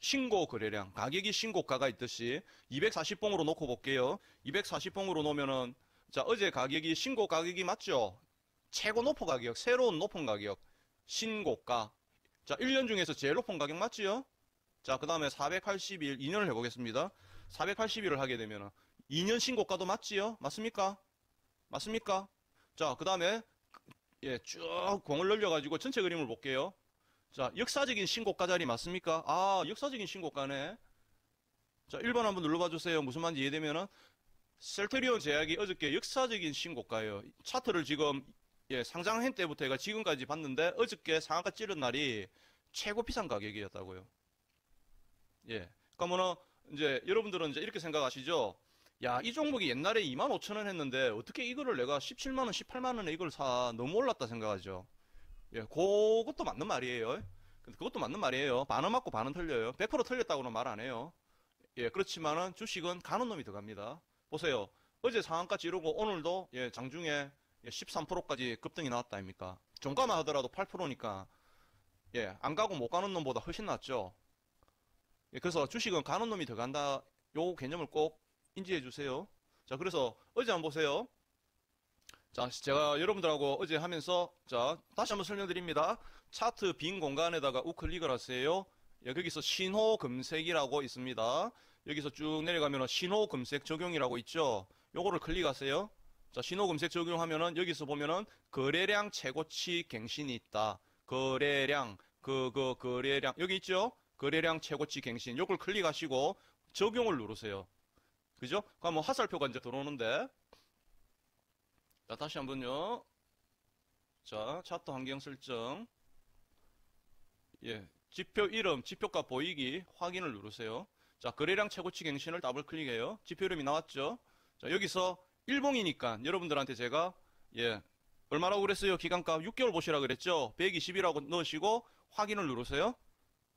신고 거래량, 가격이 신고가가 있듯이 240봉으로 놓고 볼게요. 240봉으로 놓으면은, 자, 어제 가격이 신고 가격이 맞죠? 최고 높은 가격, 새로운 높은 가격, 신고가. 자, 1년 중에서 제일 높은 가격 맞지요? 자, 그 다음에 480일, 2년을 해보겠습니다. 480일을 하게 되면은, 2년 신고가도 맞지요? 맞습니까? 맞습니까? 자, 그 다음에, 예, 쭉 공을 늘려가지고 전체 그림을 볼게요. 자, 역사적인 신고가 자리 맞습니까? 아, 역사적인 신고가네. 자, 1번 한번 눌러봐 주세요. 무슨 말인지 이해되면은, 셀트리온 제약이 어저께 역사적인 신고가예요. 차트를 지금, 예, 상장한 때부터 제가 지금까지 봤는데, 어저께 상한가 찌른 날이 최고 비싼 가격이었다고요. 예. 그러면은, 이제, 여러분들은 이제 이렇게 생각하시죠? 야, 이 종목이 옛날에 25,000원 했는데, 어떻게 이거를 내가 17만원, 18만원에 이걸 사? 너무 올랐다 생각하죠? 예, 그것도 맞는 말이에요. 근데 그것도 맞는 말이에요. 반은 맞고 반은 틀려요. 100% 틀렸다고는 말 안 해요. 예, 그렇지만은 주식은 가는 놈이 들어갑니다. 보세요. 어제 상한가 찌르고 오늘도 예, 장중에 13%까지 급등이 나왔다 아닙니까? 종가만 하더라도 8%니까 예, 안 가고 못 가는 놈보다 훨씬 낫죠. 예, 그래서 주식은 가는 놈이 들어간다. 요 개념을 꼭 인지해 주세요. 자, 그래서 어제 한번 보세요. 자, 제가 여러분들하고 어제 하면서, 자, 다시 한번 설명드립니다. 차트 빈 공간에다가 우클릭을 하세요. 예, 거기서 신호 검색이라고 있습니다. 여기서 쭉 내려가면 신호 검색 적용이라고 있죠. 요거를 클릭하세요. 자, 신호 검색 적용하면은 여기서 보면은 거래량 최고치 갱신이 있다. 거래량, 거래량. 여기 있죠? 거래량 최고치 갱신. 요걸 클릭하시고 적용을 누르세요. 그죠? 그러면 화살표가 이제 들어오는데, 자, 다시 한번요. 자, 차트 환경 설정. 예. 지표 이름, 지표값 보이기, 확인을 누르세요. 자, 거래량 최고치 갱신을 더블 클릭해요. 지표 이름이 나왔죠? 자, 여기서 일봉이니까 여러분들한테 제가, 예. 얼마라고 그랬어요? 기간값 6개월 보시라 그랬죠? 120이라고 넣으시고, 확인을 누르세요.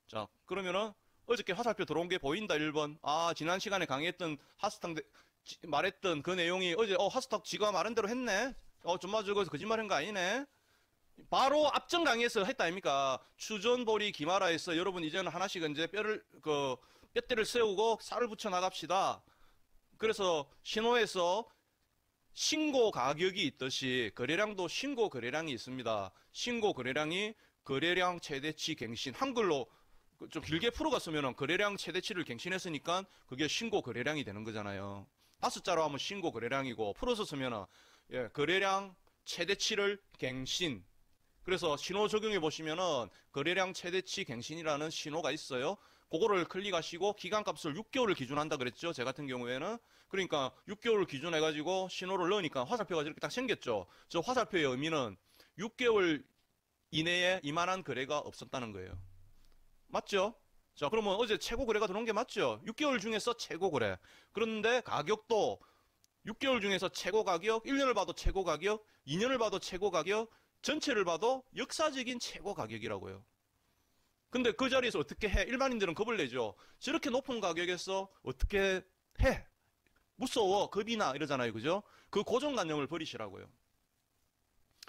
자, 그러면은, 어저께 화살표 들어온 게 보인다, 1번. 아, 지난 시간에 강의했던 하스탕, 말했던 그 내용이 어제, 하스탁 지가 말한 대로 했네? 좀 맞아, 거기서 거짓말한 거 아니네? 바로 앞전 강의에서 했다 아닙니까? 추전보리 기마라에서 여러분 이제는 하나씩 이제 뼈대를 세우고 쌀을 붙여 나갑시다. 그래서 신호에서 신고 가격이 있듯이 거래량도 신고 거래량이 있습니다. 신고 거래량이 거래량 최대치 갱신. 한글로 좀 길게 풀어갔으면 거래량 최대치를 갱신했으니까 그게 신고 거래량이 되는 거잖아요. 5자로 하면 신고 거래량이고 풀어서 쓰면은 예, 거래량 최대치를 갱신. 그래서 신호 적용해 보시면은 거래량 최대치 갱신이라는 신호가 있어요. 그거를 클릭하시고 기간값을 6개월을 기준한다 그랬죠. 제 같은 경우에는. 그러니까 6개월을 기준해 가지고 신호를 넣으니까 화살표가 이렇게 딱 생겼죠. 저 화살표의 의미는 6개월 이내에 이만한 거래가 없었다는 거예요. 맞죠? 자, 그러면 어제 최고 거래가 들어온 게 맞죠? 6개월 중에서 최고 거래. 그런데 가격도 6개월 중에서 최고 가격, 1년을 봐도 최고 가격, 2년을 봐도 최고 가격, 전체를 봐도 역사적인 최고 가격이라고요. 근데 그 자리에서 어떻게 해? 일반인들은 겁을 내죠. 저렇게 높은 가격에서 어떻게 해? 무서워, 겁이 나, 이러잖아요. 그죠? 그 고정관념을 버리시라고요.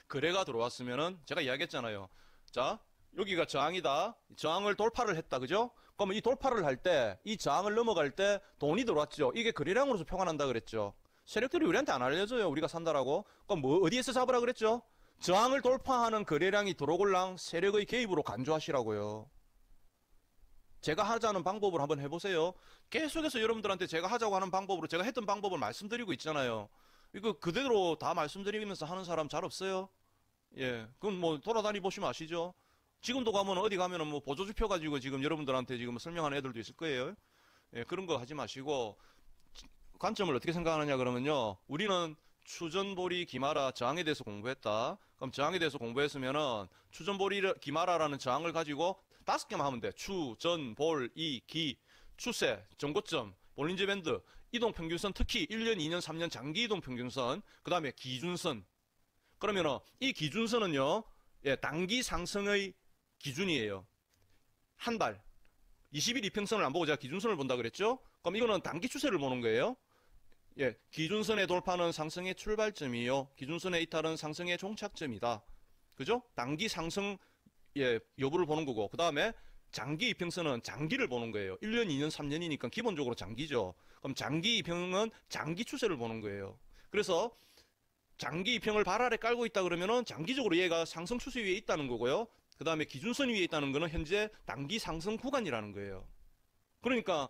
거래가 들어왔으면은, 제가 이야기했잖아요. 자, 여기가 저항이다. 저항을 돌파를 했다. 그죠? 그러면 이 돌파를 할 때, 이 저항을 넘어갈 때 돈이 들어왔죠. 이게 거래량으로서 표현한다 그랬죠. 세력들이 우리한테 안 알려줘요. 우리가 산다라고. 그럼 뭐, 어디에서 잡으라 그랬죠? 저항을 돌파하는 거래량이 들어올랑 세력의 개입으로 간주하시라고요. 제가 하자는 방법을 한번 해보세요. 계속해서 여러분들한테 제가 하자고 하는 방법으로 제가 했던 방법을 말씀드리고 있잖아요. 이거 그대로 다 말씀드리면서 하는 사람 잘 없어요? 예. 그럼 뭐 돌아다니 보시면 아시죠? 지금도 가면 어디 가면은 뭐 보조지표 가지고 지금 여러분들한테 지금 설명하는 애들도 있을 거예요. 예, 그런 거 하지 마시고 관점을 어떻게 생각하느냐 그러면요. 우리는 추전보리 기마라 저항에 대해서 공부했다. 그럼 저항에 대해서 공부했으면은 추전보리 기마라라는 저항을 가지고 5개만 하면 돼. 추전볼이 기 추세 정고점 볼린저 밴드 이동평균선 특히 1년, 2년, 3년 장기 이동평균선 그 다음에 기준선. 그러면은 이 기준선은요. 예, 단기 상승의 기준이에요. 한 달. 20일 이평선을 안 보고 제가 기준선을 본다 그랬죠? 그럼 이거는 단기 추세를 보는 거예요. 예, 기준선의 돌파는 상승의 출발점이요. 기준선의 이탈은 상승의 종착점이다. 그죠? 단기 상승, 예, 여부를 보는 거고. 그 다음에 장기 이평선은 장기를 보는 거예요. 1년, 2년, 3년이니까 기본적으로 장기죠. 그럼 장기 이평은 장기 추세를 보는 거예요. 그래서 장기 이평을 발 아래 깔고 있다 그러면은 장기적으로 얘가 상승 추세 위에 있다는 거고요. 그 다음에 기준선 위에 있다는 거는 현재 단기 상승 구간이라는 거예요. 그러니까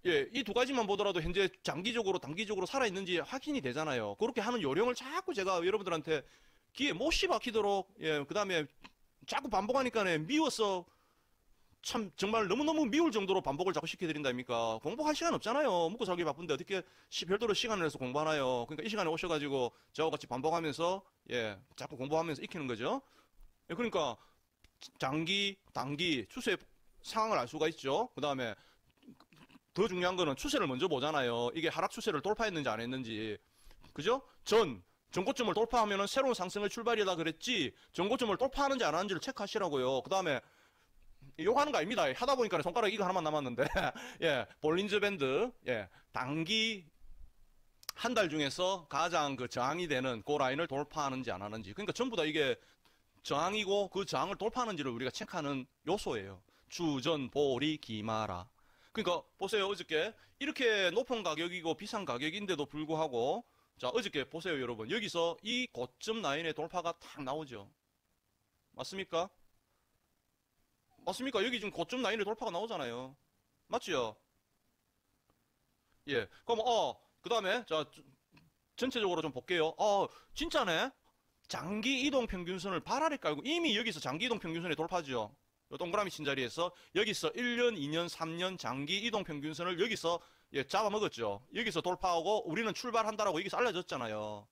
예, 이 두 가지만 보더라도 현재 장기적으로 단기적으로 살아있는지 확인이 되잖아요. 그렇게 하는 요령을 자꾸 제가 여러분들한테 귀에 못이 박히도록 예, 그 다음에 자꾸 반복하니까 미워서 참 정말 너무너무 미울 정도로 반복을 자꾸 시켜드린다니까. 공부할 시간 없잖아요. 먹고 살기 바쁜데 어떻게 별도로 시간을 내서 공부하나요? 그러니까 이 시간에 오셔가지고 저와 같이 반복하면서 예, 자꾸 공부하면서 익히는 거죠. 예, 그러니까 장기, 단기 추세 상황을 알 수가 있죠. 그 다음에 더 중요한 거는 추세를 먼저 보잖아요. 이게 하락 추세를 돌파했는지 안 했는지. 그죠? 전고점을 돌파하면은 새로운 상승의 출발이다 그랬지, 전고점을 돌파하는지 안 하는지를 체크하시라고요. 그 다음에 욕하는 거 아닙니다. 하다 보니까 손가락 이거 하나만 남았는데 예, 볼린저 밴드 예, 단기 한 달 중에서 가장 그 저항이 되는 그 라인을 돌파하는지 안 하는지, 그러니까 전부 다 이게 저항이고 그 저항을 돌파하는지를 우리가 체크하는 요소예요. 주전 보리 기마라. 그러니까 보세요. 어저께 이렇게 높은 가격이고 비싼 가격인데도 불구하고 자, 어저께 보세요 여러분. 여기서 이 고점 라인의 돌파가 탁 나오죠. 맞습니까? 맞습니까? 여기 지금 고점 라인의 돌파가 나오잖아요. 맞죠? 예. 그럼 그 다음에 자, 전체적으로 좀 볼게요. 진짜네. 장기 이동 평균선을 발 아래 깔고 이미 여기서 장기 이동 평균선에 돌파죠. 요 동그라미 친 자리에서 여기서 1년, 2년, 3년 장기 이동 평균선을 여기서 예, 잡아먹었죠. 여기서 돌파하고 우리는 출발한다라고 여기서 알려졌잖아요.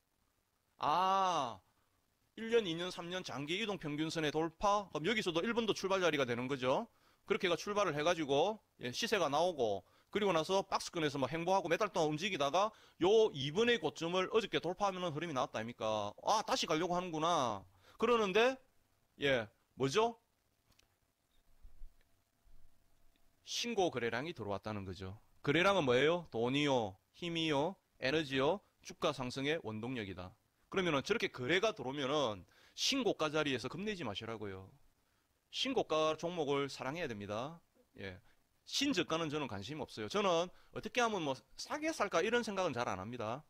1년, 2년, 3년 장기 이동 평균선의 돌파. 그럼 여기서도 1번도 출발 자리가 되는 거죠. 그렇게 해가 출발을 해가지고 예, 시세가 나오고, 그리고 나서 박스권에서 뭐 행보하고 몇 달 동안 움직이다가 요 2번의 고점을 어저께 돌파하면 흐름이 나왔다 아닙니까? 다시 가려고 하는구나. 그러는데 예, 뭐죠? 신고 거래량이 들어왔다는 거죠. 거래량은 뭐예요? 돈이요, 힘이요, 에너지요, 주가 상승의 원동력이다. 그러면은 저렇게 거래가 들어오면은 신고가 자리에서 겁내지 마시라고요. 신고가 종목을 사랑해야 됩니다. 예. 신저가는 저는 관심 없어요. 저는 어떻게 하면 뭐 싸게 살까 이런 생각은 잘 안 합니다.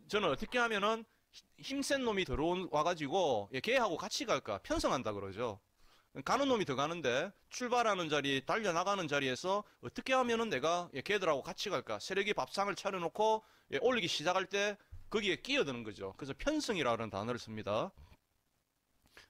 저는 어떻게 하면은 힘센 놈이 와가지고 예, 걔하고 같이 갈까 편성한다 그러죠. 가는 놈이 더 가는데 출발하는 자리, 달려나가는 자리에서 어떻게 하면은 내가 예, 걔들하고 같이 갈까, 세력이 밥상을 차려놓고 예, 올리기 시작할 때 거기에 끼어드는 거죠. 그래서 편성이라는 단어를 씁니다.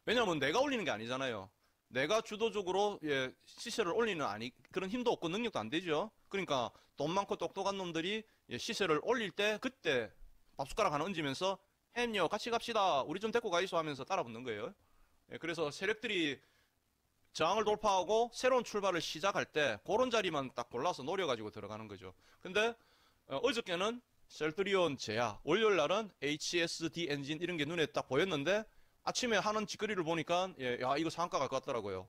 왜냐하면 내가 올리는 게 아니잖아요. 내가 주도적으로 예, 시세를 올리는 그런 힘도 없고 능력도 안 되죠. 그러니까 돈 많고 똑똑한 놈들이 예, 시세를 올릴 때 그때 밥숟가락 하나 얹으면서 햄요 같이 갑시다, 우리 좀 데리고 가이소 하면서 따라붙는 거예요. 예, 그래서 세력들이 저항을 돌파하고 새로운 출발을 시작할 때 그런 자리만 딱 골라서 노려가지고 들어가는 거죠. 근데 어저께는 셀트리온 제야, 월요일 날은 HSD 엔진 이런 게 눈에 딱 보였는데 아침에 하는 짓거리를 보니까 예, 야 이거 상한가 갈 것 같더라고요.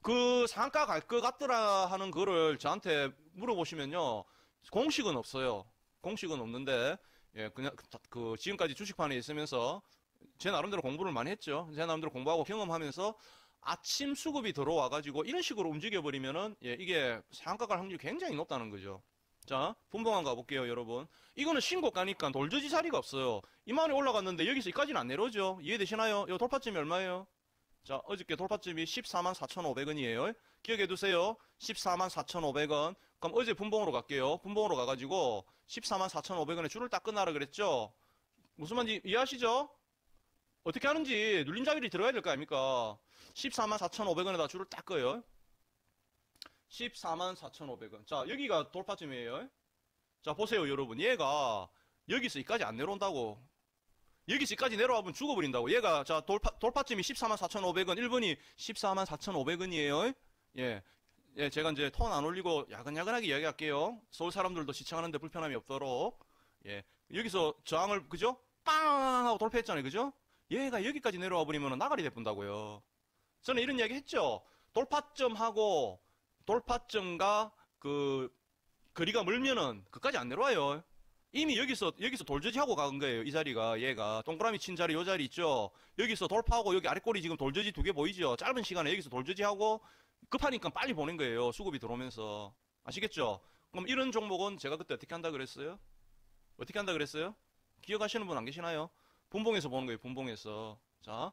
그 상한가 갈 것 같더라 하는 거를 저한테 물어보시면요, 공식은 없어요. 공식은 없는데 예, 그냥 그 지금까지 주식판에 있으면서 제 나름대로 공부를 많이 했죠. 제 나름대로 공부하고 경험하면서 아침 수급이 들어와가지고 이런 식으로 움직여버리면은 예, 이게 상한가 갈 확률이 굉장히 높다는 거죠. 자, 분봉한 가볼게요, 여러분. 이거는 신고가니까 돌저지 자리가 없어요. 이만에 올라갔는데 여기서 여기까지는 안 내려오죠. 이해되시나요? 이 돌파점이 얼마예요? 자, 어저께 돌파점이 144,500원이에요. 기억해두세요. 144,500원. 그럼 어제 분봉으로 갈게요. 분봉으로 가가지고 144,500원에 줄을 딱 끊으라 그랬죠? 무슨 말인지 이해하시죠? 어떻게 하는지 눌림자리이 들어가야 될 거 아닙니까? 144,500원에다 줄을 딱 꺼요. 144,500원. 자, 여기가 돌파점이에요. 자, 보세요, 여러분. 얘가 여기서 여기까지 안 내려온다고. 여기서 여기까지 내려와보면 죽어버린다고. 얘가, 자, 돌파점이 144,500원. 1번이 144,500원이에요. 예. 예, 제가 이제 톤 안 올리고 야근야근하게 이야기할게요. 서울 사람들도 시청하는데 불편함이 없도록. 예. 여기서 저항을, 그죠? 빵! 하고 돌파했잖아요. 그죠? 얘가 여기까지 내려와 버리면 나가리 대뿐다고요. 저는 이런 이야기 했죠. 이미 여기서 돌저지하고 간 거예요. 이 자리가 얘가 동그라미 친 자리 요 자리 있죠. 여기서 돌파하고 여기 아래꼬리 지금 돌저지 두 개 보이죠. 짧은 시간에 여기서 돌저지하고 급하니까 빨리 보낸 거예요. 수급이 들어오면서. 아시겠죠? 그럼 이런 종목은 제가 그때 어떻게 한다 그랬어요? 어떻게 한다 그랬어요? 기억하시는 분 안 계시나요? 분봉에서 보는 거예요. 분봉에서. 자,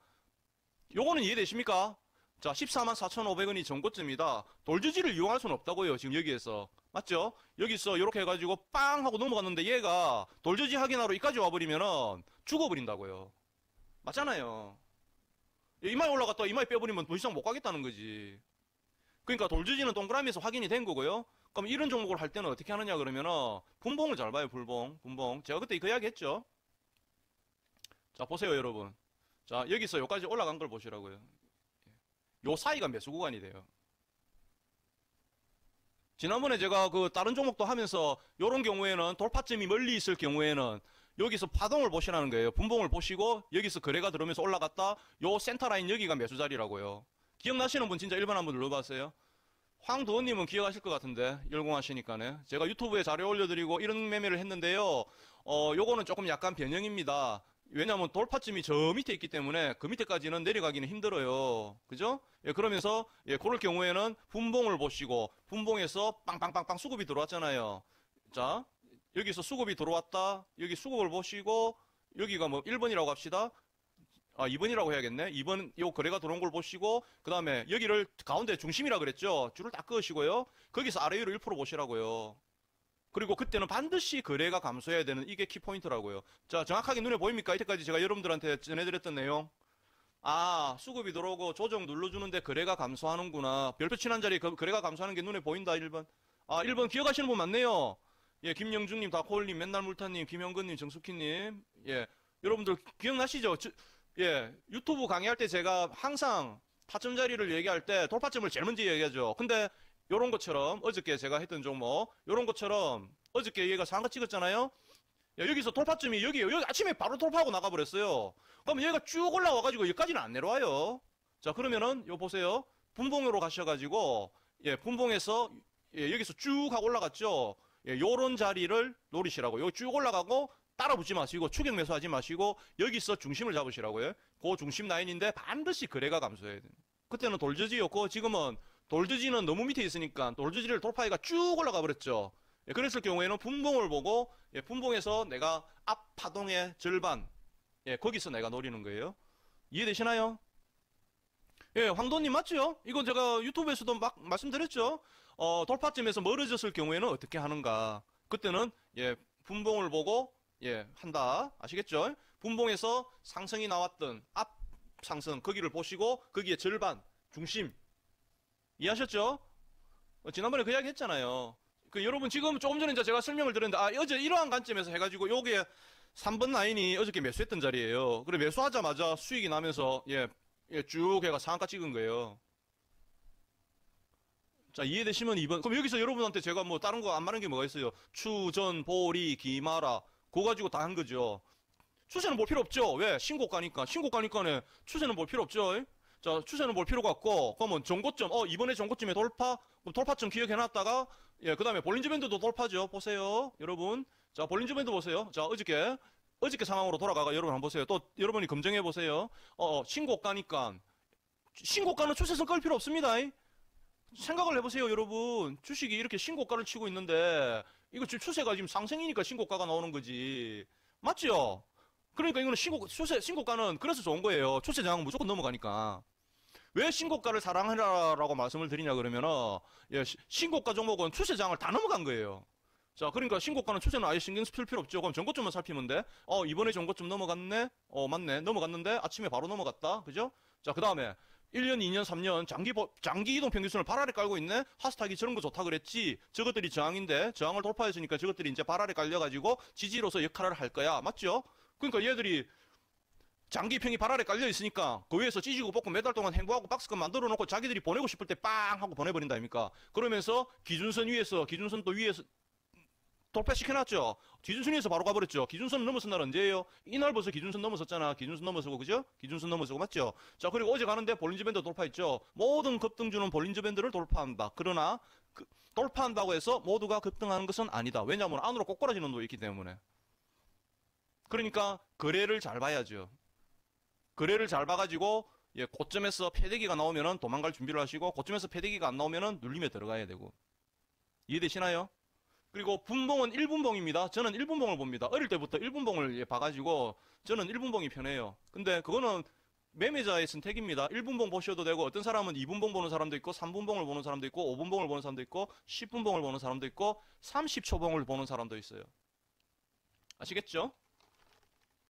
요거는 이해되십니까? 자, 144,500원이 전고점이다. 돌저지를 이용할 수는 없다고요. 지금 여기에서. 맞죠? 여기서 이렇게 해가지고 빵 하고 넘어갔는데 얘가 돌저지 확인하러 여기까지 와버리면은 죽어버린다고요. 맞잖아요. 이마에 올라갔다가 이마에 빼버리면 더 이상 못 가겠다는 거지. 그러니까 돌저지는 동그라미에서 확인이 된 거고요. 그럼 이런 종목을 할 때는 어떻게 하느냐 그러면은 분봉을 잘 봐요. 분봉. 제가 그때 그 이야기 했죠. 자, 보세요 여러분. 자, 여기서 여기까지 올라간 걸 보시라고요. 요 사이가 매수 구간이 돼요. 지난번에 제가 그 다른 종목도 하면서 요런 경우에는 돌파점이 멀리 있을 경우에는 여기서 파동을 보시라는 거예요. 분봉을 보시고 여기서 거래가 들어오면서 올라갔다. 요 센터 라인 여기가 매수 자리라고요. 기억나시는 분 진짜 1번 한번 눌러봤어요. 황도원님은 기억하실 것 같은데 열공하시니까네. 제가 유튜브에 자료 올려드리고 이런 매매를 했는데요. 요거는 조금 약간 변형입니다. 왜냐하면 돌파점이 저 밑에 있기 때문에 그 밑에까지는 내려가기는 힘들어요. 그죠? 예, 그러면서 그럴 경우에는 분봉을 보시고 분봉에서 빵빵빵빵 수급이 들어왔잖아요. 자, 여기서 수급이 들어왔다. 여기 수급을 보시고 여기가 뭐 1번이라고 합시다. 2번이라고 해야겠네. 2번 요 거래가 들어온 걸 보시고 그 다음에 여기를 가운데 중심이라 그랬죠. 줄을 딱 그으시고요. 거기서 아래 위로 1% 보시라고요. 그리고 그때는 반드시 거래가 감소해야 되는 이게 키포인트라고요. 자, 정확하게 눈에 보입니까? 이때까지 제가 여러분들한테 전해드렸던 내용. 아, 수급이 들어오고 조정 눌러주는데 거래가 감소하는구나. 별표 친 한 자리 거래가 감소하는 게 눈에 보인다. 1번. 1번 기억하시는 분 많네요. 예, 김영중님, 다코올님, 맨날 물타님, 김영근님, 정숙희님. 예, 여러분들 기억나시죠? 예, 유튜브 강의할 때 제가 항상 타점 자리를 얘기할 때 돌파점을 제일 먼저 얘기하죠. 근데 요런 것처럼 어저께 제가 했던 종목 요런 것처럼 어저께 얘가 상가 찍었잖아요. 야, 여기서 돌파점이 여기 아침에 바로 돌파하고 나가버렸어요. 그럼 얘가 쭉 올라와가지고 여기까지는 안 내려와요. 자, 그러면은 요 보세요. 분봉으로 가셔가지고 분봉에서 여기서 쭉 하고 올라갔죠. 요런 자리를 노리시라고. 요 쭉 올라가고 따라붙지 마시고 추격 매수하지 마시고 여기서 중심을 잡으시라고요. 그 중심 라인인데 반드시 거래가 감소해야 돼요. 그때는 돌저지였고 지금은 돌저지는 너무 밑에 있으니까 돌저지를 돌파해가 쭉 올라가 버렸죠. 그랬을 경우에는 분봉을 보고 분봉에서 내가 앞 파동의 절반 거기서 내가 노리는 거예요. 이해되시나요? 예, 황도님 맞죠? 이거 제가 유튜브에서도 막 말씀드렸죠. 돌파점에서 멀어졌을 경우에는 어떻게 하는가? 그때는 분봉을 보고 한다. 아시겠죠? 분봉에서 상승이 나왔던 앞 상승 거기를 보시고 거기에 절반 중심 이해하셨죠? 지난번에 그 이야기 했잖아요. 여러분 지금 조금 전에 제가 설명을 드렸는데 어제 이러한 관점에서 해가지고 요게 3번 라인이 어저께 매수했던 자리예요. 그래 매수하자마자 수익이 나면서 쭉 해가 상한가 찍은 거예요. 자, 이해되시면 2번. 그럼 여기서 여러분한테 제가 뭐 다른 거 안 말한 게 뭐가 있어요? 추전, 보리, 기마라 그거 가지고 다 한 거죠. 추세는 볼 필요 없죠. 왜? 신고가니까. 신고가니까는 추세는 볼 필요 없죠. 자, 추세는 볼 필요가 없고, 그러면 전고점, 이번에 전고점에 돌파? 그럼 돌파점 기억해놨다가, 그 다음에 볼린저 밴드도 돌파죠. 보세요. 여러분. 자, 볼린저 밴드 보세요. 자, 어저께 상황으로 돌아가가 여러분 한번 보세요. 또 여러분이 검증해보세요. 신고가니까. 신고가는 추세선 끌 필요 없습니다. 생각을 해보세요, 여러분. 주식이 이렇게 신고가를 치고 있는데, 이거 지금 추세가 지금 상승이니까 신고가가 나오는 거지. 맞죠? 그러니까 이거는 신고가는 그래서 좋은 거예요. 추세 저항은 무조건 넘어가니까. 왜 신고가를 사랑하라라고 말씀을 드리냐 그러면은 신고가 종목은 추세 저항을 다 넘어간 거예요. 자, 그러니까 신고가는 추세는 아예 신경 쓸 필요 없죠. 그럼 전고점만 살피면 돼. 이번에 전고점 넘어갔네. 맞네. 넘어갔는데 아침에 바로 넘어갔다. 그죠? 자, 그 다음에 1년, 2년, 3년 장기 이동 평균선을 발 아래 깔고 있네. 하스타기 저런 거 좋다 그랬지. 저것들이 저항인데 저항을 돌파했으니까 저것들이 이제 발 아래 깔려가지고 지지로서 역할을 할 거야. 맞죠? 그러니까 얘들이 장기 평이 발 아래 깔려 있으니까 그 위에서 찌지고 볶고 몇 달 동안 행보하고 박스권 만들어 놓고 자기들이 보내고 싶을 때 빵 하고 보내버린다 아닙니까? 그러면서 기준선 또 위에서 돌파시켜놨죠. 기준선 위에서 바로 가버렸죠. 기준선 넘어선 날 언제예요? 이날 벌써 기준선 넘어섰잖아. 기준선 넘어서고 그죠? 기준선 넘어서고 맞죠? 자, 그리고 어제 가는데 볼린저 밴드 돌파했죠. 모든 급등주는 볼린저 밴드를 돌파한다. 그러나 돌파한다고 해서 모두가 급등하는 것은 아니다. 왜냐하면 안으로 꼬꾸라지는 놈이 있기 때문에. 그러니까 거래를 잘 봐야죠. 거래를 잘 봐가지고 예, 고점에서 패대기가 나오면은 도망갈 준비를 하시고 고점에서 패대기가 안 나오면은 눌림에 들어가야 되고 이해되시나요? 그리고 분봉은 1분봉입니다. 저는 1분봉을 봅니다. 어릴 때부터 1분봉을 예, 봐가지고 저는 1분봉이 편해요. 근데 그거는 매매자의 선택입니다. 1분봉 보셔도 되고 어떤 사람은 2분봉 보는 사람도 있고 3분봉을 보는 사람도 있고 5분봉을 보는 사람도 있고 10분봉을 보는 사람도 있고 30초봉을 보는 사람도 있어요. 아시겠죠?